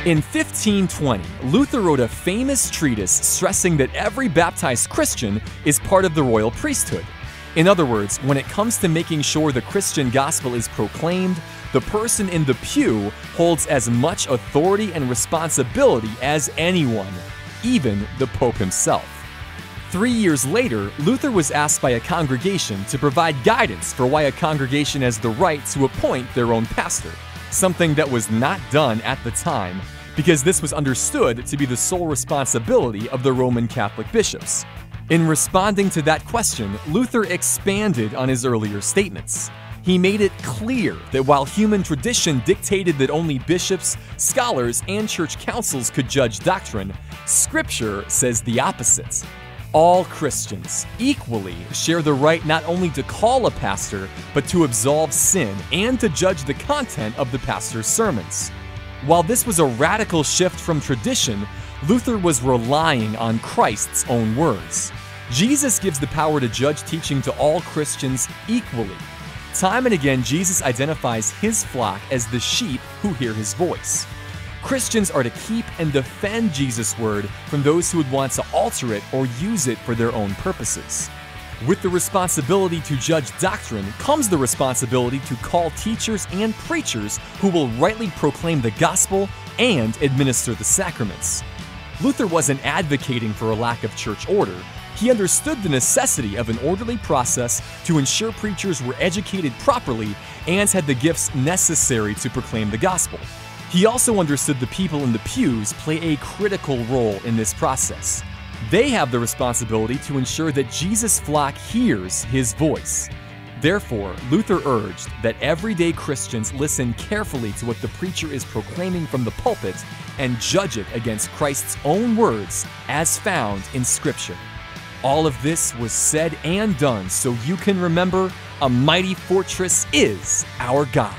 In 1520, Luther wrote a famous treatise stressing that every baptized Christian is part of the royal priesthood. In other words, when it comes to making sure the Christian gospel is proclaimed, the person in the pew holds as much authority and responsibility as anyone, even the Pope himself. 3 years later, Luther was asked by a congregation to provide guidance for why a congregation has the right to appoint their own pastor, something that was not done at the time, because this was understood to be the sole responsibility of the Roman Catholic bishops. In responding to that question, Luther expanded on his earlier statements. He made it clear that while human tradition dictated that only bishops, scholars, and church councils could judge doctrine, Scripture says the opposite. All Christians equally share the right not only to call a pastor, but to absolve sin and to judge the content of the pastor's sermons. While this was a radical shift from tradition, Luther was relying on Christ's own words. Jesus gives the power to judge teaching to all Christians equally. Time and again, Jesus identifies his flock as the sheep who hear his voice. Christians are to keep and defend Jesus' word from those who would want to alter it or use it for their own purposes. With the responsibility to judge doctrine comes the responsibility to call teachers and preachers who will rightly proclaim the gospel and administer the sacraments. Luther wasn't advocating for a lack of church order. He understood the necessity of an orderly process to ensure preachers were educated properly and had the gifts necessary to proclaim the gospel. He also understood the people in the pews play a critical role in this process. They have the responsibility to ensure that Jesus' flock hears his voice. Therefore, Luther urged that everyday Christians listen carefully to what the preacher is proclaiming from the pulpit and judge it against Christ's own words as found in Scripture. All of this was said and done so you can remember, a mighty fortress is our God.